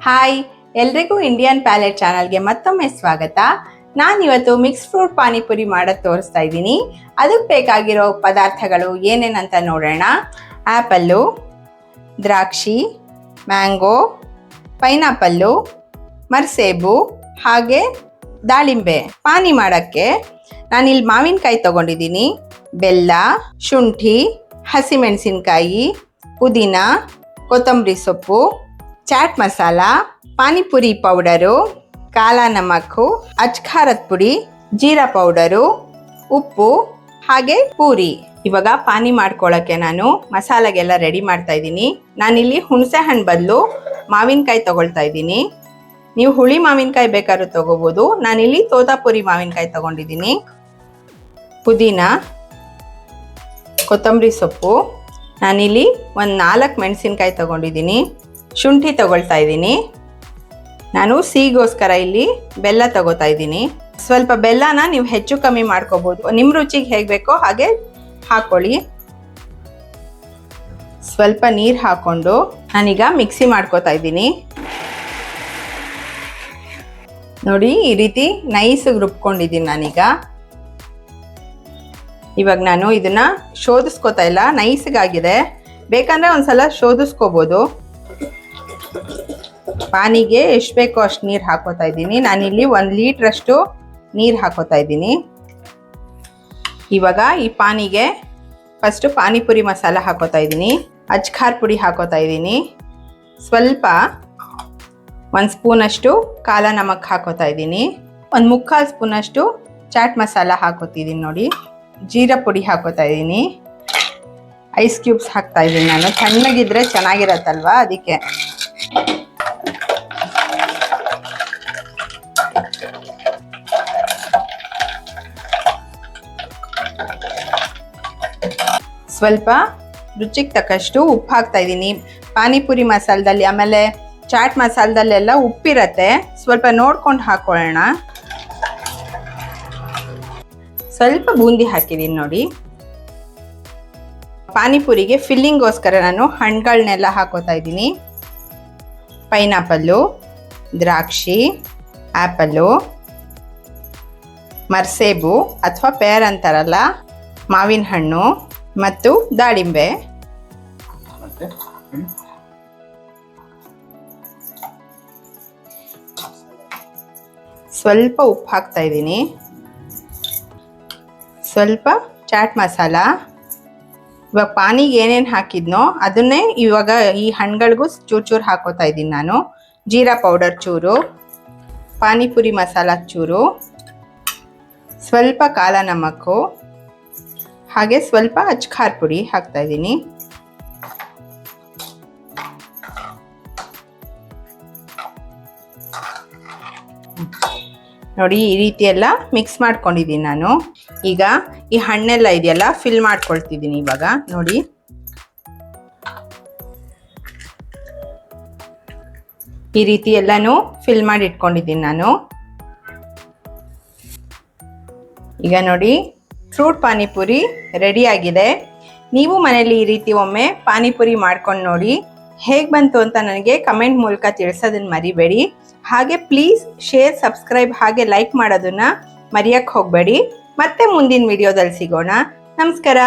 Hi, ಎಲ್ರಿಗೂ Indian palette ಚಾನಲ್ಗೆ ಮತ್ತೊಮ್ಮೆ ಸ್ವಾಗತ. ನಾನಿವತ್ತು ಮಿಕ್ಸ್ ಫ್ರೂಟ್ ಪಾನಿಪುರಿ ಮಾಡೋದು ತೋರಿಸ್ತಾ ಇದ್ದೀನಿ. ಅದಕ್ಕೆ ಬೇಕಾಗಿರೋ ಪದಾರ್ಥಗಳು ಏನೇನಂತ ನೋಡೋಣ. ಆ್ಯಪಲ್ಲು, ದ್ರಾಕ್ಷಿ, ಮ್ಯಾಂಗೋ, ಪೈನಾಪಲ್ಲು, ಮರ್ಸೇಬು ಹಾಗೆ ದಾಳಿಂಬೆ. ಪಾನಿ ಮಾಡೋಕ್ಕೆ ನಾನಿಲ್ಲಿ ಮಾವಿನಕಾಯಿ ತೊಗೊಂಡಿದ್ದೀನಿ, ಬೆಲ್ಲ, ಶುಂಠಿ, ಹಸಿಮೆಣಸಿನ್ಕಾಯಿ, ಪುದೀನ, ಕೊತ್ತಂಬರಿ ಸೊಪ್ಪು, ಚಾಟ್ ಮಸಾಲ, ಪಾನಿಪುರಿ ಪೌಡರು, ಕಾಲಾ ನಮಕ್ಕು, ಅಚ್ಖಾರದ ಪುಡಿ, ಜೀರಾ ಪೌಡರು, ಉಪ್ಪು ಹಾಗೆ ಪೂರಿ. ಇವಾಗ ಪಾನಿ ಮಾಡ್ಕೊಳ್ಳೋಕ್ಕೆ ನಾನು ಮಸಾಲೆಗೆಲ್ಲ ರೆಡಿ ಮಾಡ್ತಾ ಇದ್ದೀನಿ. ನಾನಿಲ್ಲಿ ಹುಣಸೆ ಹಣ್ಣು ಬದಲು ಮಾವಿನಕಾಯಿ ತಗೊಳ್ತಾ ಇದ್ದೀನಿ. ನೀವು ಹುಳಿ ಮಾವಿನಕಾಯಿ ಬೇಕಾದ್ರೂ ತಗೋಬೋದು. ನಾನಿಲ್ಲಿ ತೋತಾಪುರಿ ಮಾವಿನಕಾಯಿ ತಗೊಂಡಿದ್ದೀನಿ. ಪುದೀನ, ಕೊತ್ತಂಬರಿ ಸೊಪ್ಪು, ನಾನಿಲ್ಲಿ ಒಂದು 4 ಮೆಣಸಿನ್ಕಾಯಿ ತಗೊಂಡಿದ್ದೀನಿ. ಶುಂಠಿ ತಗೊಳ್ತಾ ಇದ್ದೀನಿ. ನಾನು ಸಿಹಿಗೋಸ್ಕರ ಇಲ್ಲಿ ಬೆಲ್ಲ ತಗೋತಾ ಇದ್ದೀನಿ. ಸ್ವಲ್ಪ ಬೆಲ್ಲನ ನೀವು ಹೆಚ್ಚು ಕಮ್ಮಿ ಮಾಡ್ಕೋಬೋದು, ನಿಮ್ಮ ರುಚಿಗೆ ಹೇಗೆ ಬೇಕೋ ಹಾಗೆ ಹಾಕ್ಕೊಳ್ಳಿ. ಸ್ವಲ್ಪ ನೀರು ಹಾಕ್ಕೊಂಡು ನಾನೀಗ ಮಿಕ್ಸಿ ಮಾಡ್ಕೋತಾ ಇದ್ದೀನಿ. ನೋಡಿ, ಈ ರೀತಿ ನೈಸಾಗಿ ರುಬ್ಕೊಂಡಿದ್ದೀನಿ ನಾನೀಗ. ಇವಾಗ ನಾನು ಇದನ್ನ ಶೋಧಿಸ್ಕೋತಾ ಇಲ್ಲ, ನೈಸಾಗಿದೆ. ಬೇಕಂದ್ರೆ ಒಂದ್ಸಲ ಶೋಧಿಸ್ಕೋಬೋದು. ಪಾನಿಗೆ ಎಷ್ಟು ಬೇಕೋ ಅಷ್ಟು ನೀರು ಹಾಕೋತಾ ಇದ್ದೀನಿ. ನಾನಿಲ್ಲಿ 1 ಲೀಟ್ರಷ್ಟು ನೀರು ಹಾಕೋತಾ ಇದ್ದೀನಿ. ಇವಾಗ ಈ ಪಾನಿಗೆ ಫಸ್ಟು ಪಾನಿಪುರಿ ಮಸಾಲ ಹಾಕೋತಾ ಇದ್ದೀನಿ, ಅಚ್ಖಾರ ಪುಡಿ ಹಾಕೋತಾ ಇದ್ದೀನಿ, ಸ್ವಲ್ಪ 1 ಸ್ಪೂನಷ್ಟು ಕಾಲಾ ನಮಕ್ ಹಾಕೋತಾ ಇದ್ದೀನಿ, 1/4 ಸ್ಪೂನಷ್ಟು ಚಾಟ್ ಮಸಾಲ ಹಾಕೋತಿದ್ದೀನಿ. ನೋಡಿ, ಜೀರಾ ಪುಡಿ ಹಾಕೋತಾ ಇದ್ದೀನಿ, ಐಸ್ ಕ್ಯೂಬ್ಸ್ ಹಾಕ್ತಾ ಇದ್ದೀನಿ. ನಾನು ತಣ್ಣಗಿದ್ರೆ ಚೆನ್ನಾಗಿರತ್ತಲ್ವಾ, ಅದಕ್ಕೆ. ಸ್ವಲ್ಪ ರುಚಿಗೆ ತಕ್ಕಷ್ಟು ಉಪ್ಪು ಹಾಕ್ತಾ ಇದ್ದೀನಿ. ಪಾನಿಪುರಿ ಮಸಾಲದಲ್ಲಿ ಆಮೇಲೆ ಚಾಟ್ ಮಸಾಲದಲ್ಲೆಲ್ಲ ಉಪ್ಪಿರತ್ತೆ, ಸ್ವಲ್ಪ ನೋಡ್ಕೊಂಡು ಹಾಕೊಳ್ಳೋಣ. ಸ್ವಲ್ಪ ಬೂಂದಿ ಹಾಕಿದ್ದೀನಿ. ನೋಡಿ, ಪಾನಿಪುರಿಗೆ ಫಿಲ್ಲಿಂಗೋಸ್ಕರ ನಾನು ಹಣ್ಣುಗಳನ್ನೆಲ್ಲ ಹಾಕೋತಾ ಇದ್ದೀನಿ. ಪೈನಾಪಲ್ಲು, ದ್ರಾಕ್ಷಿ, ಆ್ಯಪಲ್ಲು, ಮರ್ಸೇಬು ಅಥವಾ ಪೇರ್ ಅಂತಾರಲ್ಲ, ಮಾವಿನ ಹಣ್ಣು ಮತ್ತು ದಾಳಿಂಬೆ. ಸ್ವಲ್ಪ ಉಪ್ಪು ಹಾಕ್ತಾ ಇದ್ದೀನಿ, ಸ್ವಲ್ಪ ಚಾಟ್ ಮಸಾಲ. ಇವಾಗ ಪಾನಿಗೆ ಏನೇನು ಹಾಕಿದ್ನೋ ಅದನ್ನೇ ಇವಾಗ ಈ ಹಣ್ಣುಗಳಿಗೂ ಚೂರು ಹಾಕೋತಾ ಇದ್ದೀನಿ ನಾನು. ಜೀರಾ ಪೌಡರ್ ಚೂರು, ಪಾನಿಪುರಿ ಮಸಾಲ ಚೂರು, ಸ್ವಲ್ಪ ಕಾಲಾ ನಮಕ್ಕು ಹಾಗೆ ಸ್ವಲ್ಪ ಅಚ್ಖಾರ ಪುಡಿ ಹಾಕ್ತಾ ಇದ್ದೀನಿ. ನೋಡಿ, ಈ ರೀತಿ ಎಲ್ಲ ಮಿಕ್ಸ್ ಮಾಡ್ಕೊಂಡಿದ್ದೀನಿ ನಾನು. ಈಗ ಈ ಹಣ್ಣೆಲ್ಲ ಇದೆಯಲ್ಲ ಫಿಲ್ ಮಾಡ್ಕೊಳ್ತಿದ್ದೀನಿ. ಇವಾಗ ನೋಡಿ, ಈ ರೀತಿ ಎಲ್ಲನೂ ಫಿಲ್ ಮಾಡಿ ಇಟ್ಕೊಂಡಿದ್ದೀನಿ ನಾನು. ಈಗ ನೋಡಿ, ಫ್ರೂಟ್ ಪಾನಿಪುರಿ ರೆಡಿ ಆಗಿದೆ. ನೀವು ಮನೇಲಿ ಈ ರೀತಿ ಒಮ್ಮೆ ಪಾನಿಪುರಿ ಮಾಡ್ಕೊಂಡು ನೋಡಿ, ಹೇಗೆ ಬಂತು ಅಂತ ನನಗೆ ಕಮೆಂಟ್ ಮೂಲಕ ತಿಳಿಸೋದನ್ನ ಮರಿಬೇಡಿ. ಹಾಗೆ ಪ್ಲೀಸ್ ಶೇರ್, ಸಬ್ಸ್ಕ್ರೈಬ್ ಹಾಗೆ ಲೈಕ್ ಮಾಡೋದನ್ನ ಮರೆಯಕ್ಕೆ ಹೋಗಬೇಡಿ. ಮತ್ತೆ ಮುಂದಿನ ವಿಡಿಯೋದಲ್ಲಿ ಸಿಗೋಣ. ನಮಸ್ಕಾರ.